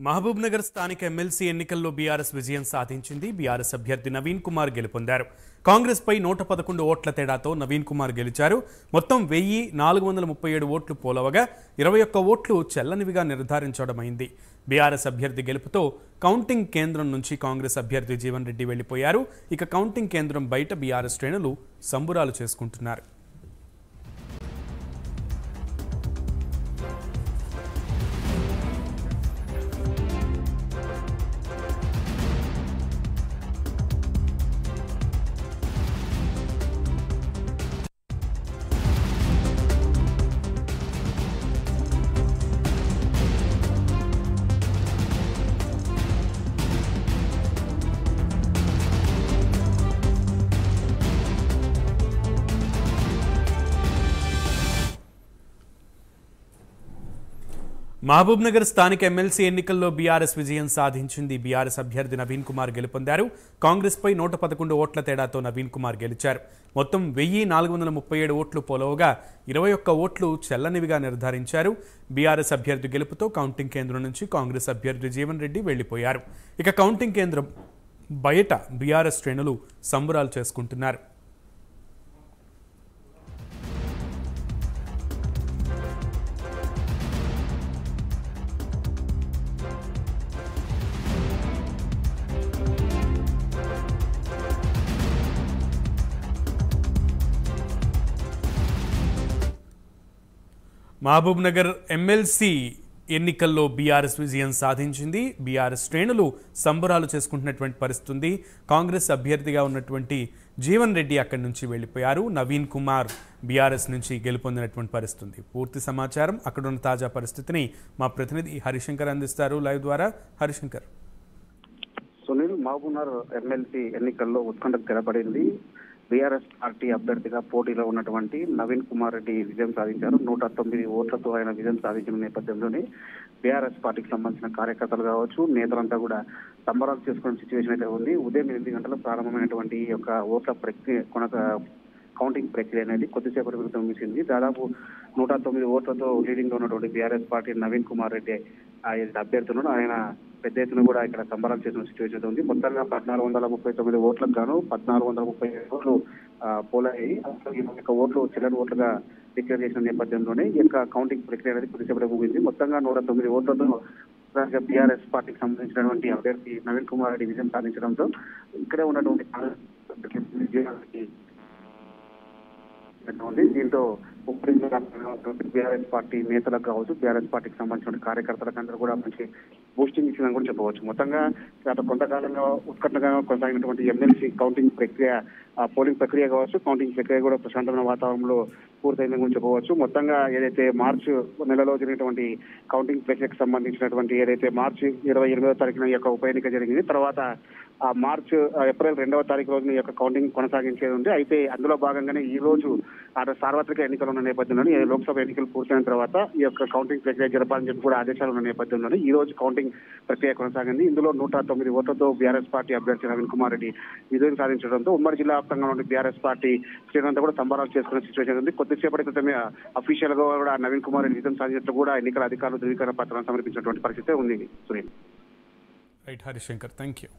మహబూబ్నగర్ స్థానిక ఎమ్మెల్సీ ఎన్నికల్లో బీఆర్ఎస్ విజయం సాధించింది. బీఆర్ఎస్ అభ్యర్థి నవీన్ కుమార్ గెలుపొందారు. కాంగ్రెస్ పై 111 ఓట్ల తేడాతో నవీన్ కుమార్ గెలిచారు. మొత్తం 1437 ఓట్లు పోలవగా 21 ఓట్లు చెల్లనివిగా నిర్ధారించడమైంది. బీఆర్ఎస్ అభ్యర్థి గెలుపుతో కౌంటింగ్ కేంద్రం నుంచి కాంగ్రెస్ అభ్యర్థి జీవన్ రెడ్డి వెళ్లిపోయారు. ఇక కౌంటింగ్ కేంద్రం బయట బీఆర్ఎస్ శ్రేణులు సంబురాలు చేసుకుంటున్నారు. మహబూబ్నగర్ స్థానిక ఎమ్మెల్సీ ఎన్నికల్లో బీఆర్ఎస్ విజయం సాధించింది. బీఆర్ఎస్ అభ్యర్థి నవీన్ కుమార్ గెలుపొందారు. కాంగ్రెస్ పై 111 ఓట్ల తేడాతో నవీన్ కుమార్ గెలిచారు. మొత్తం 1437 ఓట్లు పోలవగా 21 ఓట్లు చెల్లనివిగా నిర్ధారించారు. బీఆర్ఎస్ అభ్యర్థి గెలుపుతో కౌంటింగ్ కేంద్రం నుంచి కాంగ్రెస్ అభ్యర్థి జీవన్ రెడ్డి వెళ్లిపోయారు. ఇక కౌంటింగ్ కేంద్రం బయట బీఆర్ఎస్ శ్రేణులు సంబురాలు చేసుకుంటున్నారు. మహబూబ్నగర్ ఎమ్మెల్సీ ఎన్నికల్లో బీఆర్ఎస్ విజయం సాధించింది. బీఆర్ఎస్ శ్రేణులు సంబరాలు చేసుకుంటున్నటువంటి పరిస్థితి. కాంగ్రెస్ అభ్యర్థిగా ఉన్నటువంటి జీవన్ రెడ్డి అక్కడి నుంచి వెళ్లిపోయారు. నవీన్ కుమార్ బీఆర్ఎస్ నుంచి గెలుపొందినటువంటి పరిస్థితి. పూర్తి సమాచారం, అక్కడున్న తాజా పరిస్థితిని మా ప్రతినిధి హరిశంకర్ అందిస్తారు లైవ్ ద్వారా. హరిశంకర్. సునీల్, మహబూబ్నగర్ ఎమ్మెల్సీ ఎన్నికల్లో ఉత్కంఠ తెరపడింది. బీఆర్ఎస్ పార్టీ అభ్యర్థిగా పోటీలో ఉన్నటువంటి నవీన్ కుమార్ రెడ్డి విజయం సాధించారు. 109 ఓట్లతో ఆయన విజయం సాధించిన నేపథ్యంలోనే బీఆర్ఎస్ పార్టీకి సంబంధించిన కార్యకర్తలు కావచ్చు, నేతలంతా కూడా సంబరాలు చేసుకునే సిచ్యువేషన్ అయితే ఉంది. ఉదయం 8 గంటలకు ప్రారంభమైనటువంటి ఈ యొక్క ఓట్ల ప్రక్రియ కౌంటింగ్ ప్రక్రియ అనేది కొద్దిసేపటి క్రితం ముగిసింది. దాదాపు 109 ఓట్లతో లీడింగ్ లో ఉన్నటువంటి బీఆర్ఎస్ పార్టీ నవీన్ కుమార్ రెడ్డి అభ్యర్థులను ఆయన పెద్ద ఎత్తున కూడా ఇక్కడ సంబరాలు చేసిన సిచ్యువేషన్ ఉంది. మొత్తంగా 1439 ఓట్లకు గాను 1437 ఓట్లు పోలయ్యాయి. అసలు 21 ఓట్లు చెల్లని ఓట్లుగా డిక్లేర్ చేసిన నేపథ్యంలోనే ఈ యొక్క కౌంటింగ్ ప్రక్రియ అనేది కొద్దిసేపటి ముగింది. మొత్తంగా 109 ఓట్లతో బీఆర్ఎస్ పార్టీకి సంబంధించినటువంటి అభ్యర్థి నవీన్ కుమార్ రెడ్డి విజయం సాధించడంతో ఇక్కడే ఉన్నటువంటి దీంతో బీఆర్ఎస్ పార్టీ నేతలకు కావచ్చు, బీఆర్ఎస్ పార్టీకి సంబంధించిన కార్యకర్తలకు అందరూ కూడా మంచి బూస్టింగ్ ఇచ్చిందని కూడా చెప్పవచ్చు. మొత్తంగా గత కొంతకాలంగా ఉత్కంఠగా కొనసాగినటువంటి ఎమ్మెల్సీ కౌంటింగ్ ప్రక్రియ, పోలింగ్ ప్రక్రియ కావచ్చు, కౌంటింగ్ ప్రక్రియ కూడా ప్రశాంతమైన వాతావరణంలో పూర్తయిందని కూడా చెప్పవచ్చు. మొత్తంగా ఏదైతే మార్చి నెలలో జరిగినటువంటి కౌంటింగ్ ప్రక్రియకు సంబంధించినటువంటి ఏదైతే మార్చి 28వ తారీఖున ఈ యొక్క ఉప ఎన్నిక జరిగింది. తర్వాత ఏప్రిల్ 2వ తారీఖు రోజున ఈ యొక్క కౌంటింగ్ కొనసాగించేది ఉంది. అయితే అందులో భాగంగానే ఈ రోజు సార్వత్రిక ఎన్నికలు ఉన్న నేపథ్యంలోనే లోక్సభ ఎన్నికలు పూర్తయిన తర్వాత ఈ యొక్క కౌంటింగ్ ప్రక్రియ జరపాలని చెప్పి కూడా ఆదేశాలు ఉన్న నేపథ్యంలోనే ఈ రోజు కౌంటింగ్ ప్రక్రియ కొనసాగింది. ఇందులో 109 ఓట్లతో బీఆర్ఎస్ పార్టీ అభ్యర్థి నవీన్ కుమార్ రెడ్డి విజయం సాధించడంతో ఉమ్మడి జిల్లా వ్యాప్తంగా ఉన్న బీఆర్ఎస్ పార్టీ శ్రేణులంతా కూడా సంబరాలు చేసుకునే సిచ్యువేషన్ ఉంది. కొద్దిసేపటి క్రితమే అఫీషియల్ గా కూడా నవీన్ కుమార్ రెడ్డి విజయం సాధించినట్టు కూడా ఎన్నికల అధికారులు ధృవీకరణ పత్రాలను సమర్పించినటువంటి పరిస్థితి ఉంది. Sunil. Right Harishankar, thank you.